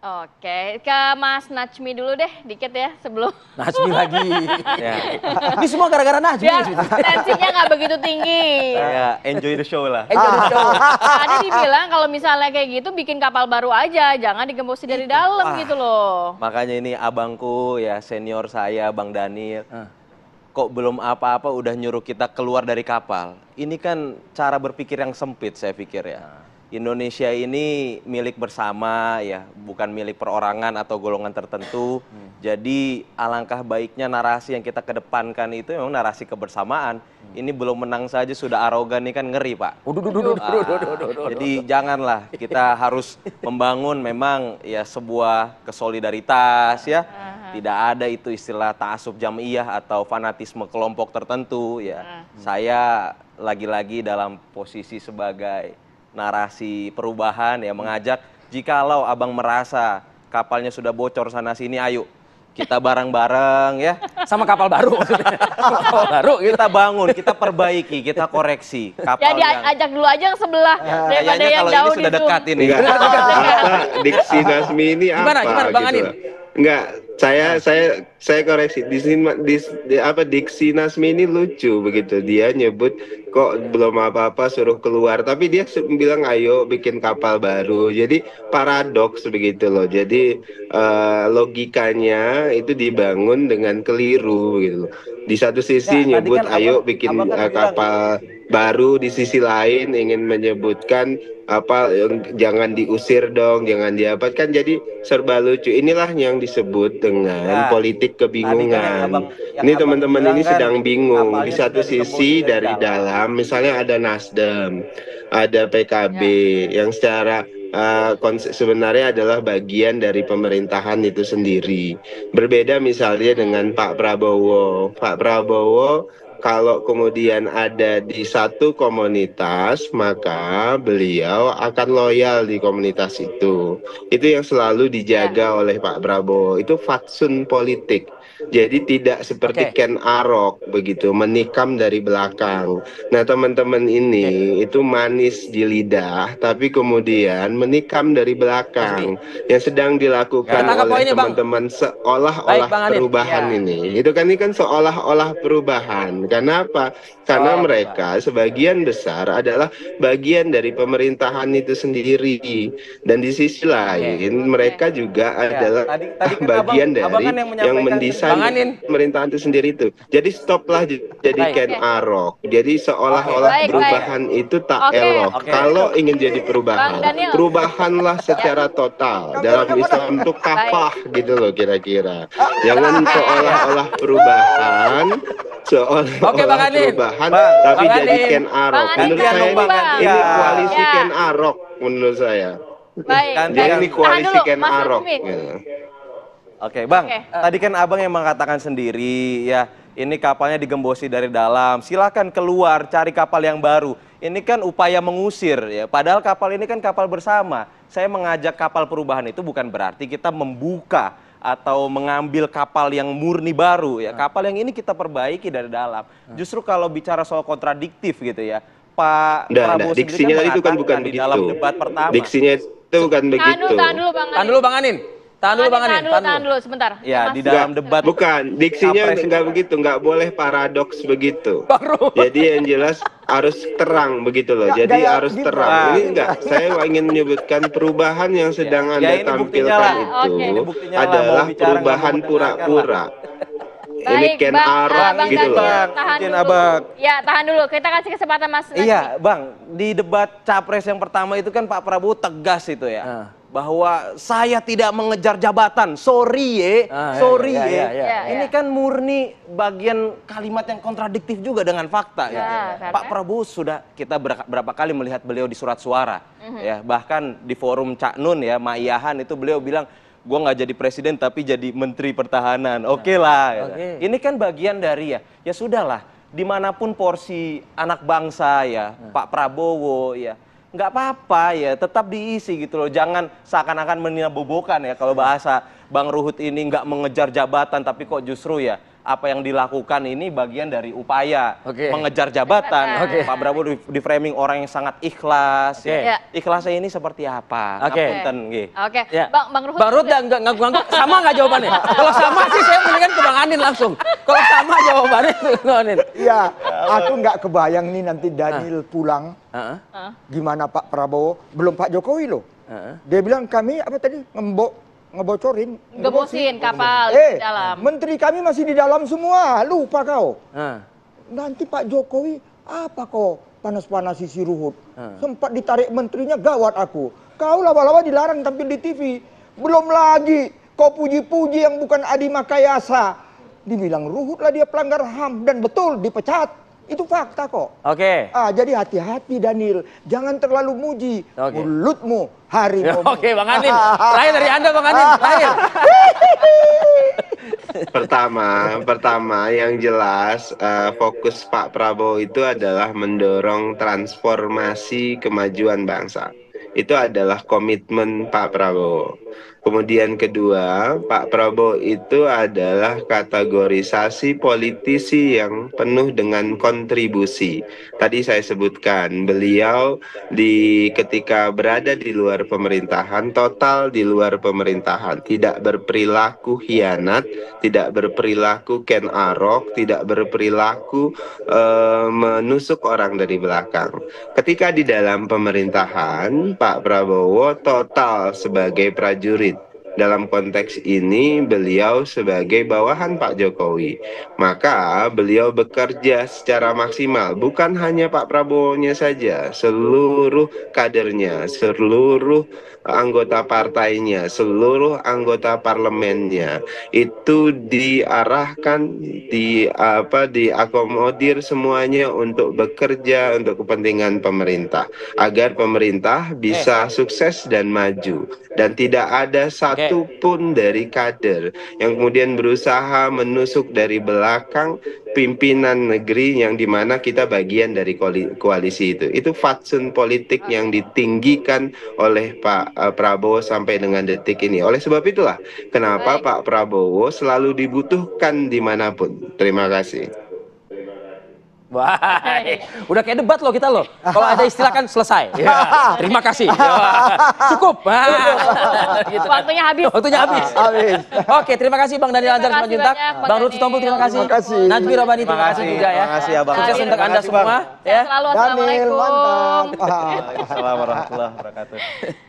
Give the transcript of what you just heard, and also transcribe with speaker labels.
Speaker 1: Oke, ke Mas Najmi dulu deh, dikit ya sebelum.
Speaker 2: Najmi lagi.
Speaker 3: Ya,
Speaker 2: Ini semua gara-gara Najmi.
Speaker 1: Biar tensinya nggak begitu tinggi.
Speaker 3: saya enjoy the show lah.
Speaker 2: Enjoy the show.
Speaker 1: Tadi dibilang kalau misalnya kayak gitu bikin kapal baru aja, jangan digembosi dari dalam gitu loh.
Speaker 3: Makanya ini abangku ya, senior saya Bang Daniel. Kok belum apa-apa udah nyuruh kita keluar dari kapal. Ini kan cara berpikir yang sempit saya pikir ya. Indonesia ini milik bersama ya, bukan milik perorangan atau golongan tertentu. Jadi alangkah baiknya narasi yang kita kedepankan itu memang narasi kebersamaan. Ini belum menang saja sudah arogan, ini kan ngeri Pak. Jadi janganlah, kita harus membangun memang ya sebuah kesolidaritas ya. Tidak ada itu istilah ta'assub jam'iyah atau fanatisme kelompok tertentu ya. Saya lagi-lagi dalam posisi sebagai narasi perubahan ya, mengajak jikalau abang merasa kapalnya sudah bocor sana sini, ayo kita bareng-bareng ya.
Speaker 2: Sama kapal baru maksudnya. Kapal baru
Speaker 3: Kita bangun, kita perbaiki, kita koreksi kapal
Speaker 1: Ya diajak dulu aja yang sebelah daripada
Speaker 3: kayaknya
Speaker 1: yang
Speaker 3: kalau
Speaker 1: jauh
Speaker 3: ini
Speaker 1: di
Speaker 3: sudah
Speaker 1: Zoom.
Speaker 3: dekat ini.
Speaker 4: Enggak, apa diksi Nazmi ini apa
Speaker 2: Gimana, Bang
Speaker 4: gitu.
Speaker 2: Anin?
Speaker 4: Enggak, saya koreksi apa diksi Nazmi ini lucu begitu. Dia nyebut kok belum apa-apa suruh keluar, tapi dia bilang ayo bikin kapal baru. Jadi paradoks begitu loh. Jadi logikanya itu dibangun dengan keliru gitu. Di satu sisi
Speaker 3: Ya, tadi
Speaker 4: nyebut
Speaker 3: kan
Speaker 4: ayo
Speaker 3: abang-
Speaker 4: bikin
Speaker 3: abang kan
Speaker 4: kapal baru, di sisi lain ingin menyebutkan apa jangan diusir dong, jangan diapakan, jadi serba lucu. Inilah yang disebut dengan
Speaker 3: Nah,
Speaker 4: politik kebingungan. Ini teman-teman ini sedang bingung. Di satu sisi dari dalam misalnya ada Nasdem, ada PKB yang secara sebenarnya adalah bagian dari pemerintahan itu sendiri. Berbeda misalnya dengan Pak Prabowo. Pak Prabowo kalau kemudian ada di satu komunitas, maka beliau akan loyal di komunitas itu. Itu yang selalu dijaga oleh Pak Prabowo. Itu fatsun politik. Jadi tidak seperti Ken Arok begitu, menikam dari belakang. Nah teman-teman ini itu manis di lidah, tapi kemudian menikam dari belakang. Yang sedang dilakukan oleh teman-teman seolah-olah perubahan ini. Itu kan seolah-olah perubahan. Kenapa? Karena mereka sebagian besar adalah bagian dari pemerintahan itu sendiri. Dan di sisi lain mereka juga adalah bagian dari yang mendesain pemerintahan itu sendiri itu. Jadi stoplah jadi Ken Arok. Jadi seolah-olah perubahan itu tak elok. Kalau ingin jadi perubahan, perubahanlah secara total. Dalam Islam itu kafah gitu loh kira-kira. Jangan seolah-olah perubahan, seolah-olah perubahan, tapi jadi Ken Arok. Menurut saya ini koalisi Ken Arok menurut saya.
Speaker 1: Baik.
Speaker 4: Jadi ini koalisi Ken Arok.
Speaker 3: Oke, Bang. Tadi kan abang yang mengatakan sendiri ya, ini kapalnya digembosi dari dalam. Silakan keluar, cari kapal yang baru. Ini kan upaya mengusir ya. Padahal kapal ini kan kapal bersama. Saya mengajak kapal perubahan itu bukan berarti kita membuka atau mengambil kapal yang murni baru ya. Kapal yang ini kita perbaiki dari dalam. Justru kalau bicara soal kontradiktif gitu ya, Pak Prabowo
Speaker 4: diksinya tadi itu kan bukan
Speaker 3: di
Speaker 4: begitu.
Speaker 3: dalam debat pertama.
Speaker 4: Diksinya itu bukan begitu.
Speaker 1: Tahan dulu Bang Anin. Tahan dulu sebentar.
Speaker 3: Ya, di dalam debat.
Speaker 4: Bukan, diksinya nggak begitu, nggak boleh paradoks begitu. Jadi yang jelas harus terang begitu loh. Jadi harus terang. Ini enggak, saya ingin menyebutkan perubahan yang sedang Anda tampilkan itu adalah perubahan pura-pura. Ini Ken Arok gitu loh.
Speaker 1: Tahan dulu. Kita kasih kesempatan Mas Najmi.
Speaker 3: Iya, Bang. Di debat Capres yang pertama itu kan Pak Prabowo tegas itu ya. Bahwa saya tidak mengejar jabatan. Sorry ya. Ini kan murni bagian kalimat yang kontradiktif juga dengan fakta ya. Pak Prabowo sudah kita berapa kali melihat beliau di surat suara ya. Bahkan di forum Cak Nun ya, Maiyahan itu beliau bilang, gue nggak jadi presiden tapi jadi menteri pertahanan. Oke lah. Ini kan bagian dari ya sudahlah. Dimanapun porsi anak bangsa ya, Pak Prabowo ya, nggak apa-apa ya, tetap diisi gitu loh. Jangan seakan-akan meninabobokan ya, kalau bahasa Bang Ruhut ini nggak mengejar jabatan tapi kok justru ya apa yang dilakukan ini bagian dari upaya
Speaker 2: Oke.
Speaker 3: mengejar jabatan.
Speaker 2: Oke.
Speaker 3: Pak Prabowo di framing orang yang sangat ikhlas.
Speaker 2: Oke.
Speaker 3: Ya. Ikhlasnya ini seperti apa?
Speaker 2: Oke.
Speaker 3: Ngapunten, nggih.
Speaker 1: Oke,
Speaker 2: Ya.
Speaker 1: Bang Ruhut.
Speaker 2: Bang Ruhut nggak ngangguk-ngangguk, sama nggak jawabannya? Kalau sama sih saya mendingan ke Bang Anin langsung. Kalau sama jawabannya tuh Bang Anin.
Speaker 5: Iya, aku nggak kebayang nih nanti Daniel pulang.
Speaker 2: Heeh.
Speaker 5: Gimana Pak Prabowo? Belum Pak Jokowi loh.
Speaker 2: Heeh.
Speaker 5: Dia bilang kami apa tadi ngebocorin.
Speaker 1: Ngebosin kapal
Speaker 5: Eh,
Speaker 1: di dalam.
Speaker 5: menteri kami masih di dalam semua. Lupa kau.
Speaker 2: Heeh.
Speaker 5: Nanti Pak Jokowi apa kau panas-panasi si Ruhut?
Speaker 2: Hmm.
Speaker 5: Sempat ditarik menterinya gawat aku. Kau lama-lama dilarang tampil di TV. Belum lagi kau puji-puji yang bukan Adi Makayasa. Dibilang Ruhut lah dia pelanggar HAM dan betul dipecat. Itu fakta kok.
Speaker 2: Oke.
Speaker 5: Jadi hati-hati Daniel. Jangan terlalu muji.
Speaker 2: Oke.
Speaker 5: Mulutmu harimau.
Speaker 2: Oke, Bang Anin. Terakhir dari Anda, Bang Anin. Terakhir.
Speaker 4: Pertama yang jelas fokus Pak Prabowo itu adalah mendorong transformasi kemajuan bangsa. Itu adalah komitmen Pak Prabowo. Kemudian kedua, Pak Prabowo itu adalah kategorisasi politisi yang penuh dengan kontribusi. Tadi saya sebutkan, beliau ketika berada di luar pemerintahan, total di luar pemerintahan, tidak berperilaku hianat, tidak berperilaku Ken Arok, tidak berperilaku menusuk orang dari belakang. Ketika di dalam pemerintahan, Pak Prabowo total sebagai prajurit. Dalam konteks ini beliau sebagai bawahan Pak Jokowi. Maka beliau bekerja secara maksimal. Bukan hanya Pak Prabowo-nya saja. Seluruh kadernya, seluruh anggota partainya, seluruh anggota parlemennya. Itu diarahkan, diakomodir semuanya untuk bekerja untuk kepentingan pemerintah. Agar pemerintah bisa sukses dan maju. Dan tidak ada satu pun dari kader yang kemudian berusaha menusuk dari belakang pimpinan negeri yang dimana kita bagian dari koalisi itu fatsun politik yang ditinggikan oleh Pak Prabowo sampai dengan detik ini. Oleh sebab itulah kenapa Pak Prabowo selalu dibutuhkan dimanapun. Terima kasih.
Speaker 2: Baik. Udah kayak debat loh kita loh. Kalau ada istilah kan selesai. Ya. Terima kasih. Cukup. Gitu kan.
Speaker 1: Waktunya habis.
Speaker 2: Waktunya habis.
Speaker 5: Habis.
Speaker 2: Oke, terima kasih Bang Daniel Anzar
Speaker 1: Terima kasih
Speaker 2: Simanjuntak.
Speaker 1: banyak, Bang
Speaker 2: Bang Ruhut Sitompul, terima kasih.
Speaker 5: Terima kasih.
Speaker 2: Najmi Robani, terima kasih juga ya.
Speaker 3: Terima kasih ya, Bang.
Speaker 2: Sukses
Speaker 1: Terima
Speaker 2: untuk Anda
Speaker 3: kasih, Bang.
Speaker 2: semua.
Speaker 1: Sehat selalu.
Speaker 5: Daniel
Speaker 1: Assalamualaikum.
Speaker 5: mantap.
Speaker 3: Assalamualaikum warahmatullahi wabarakatuh.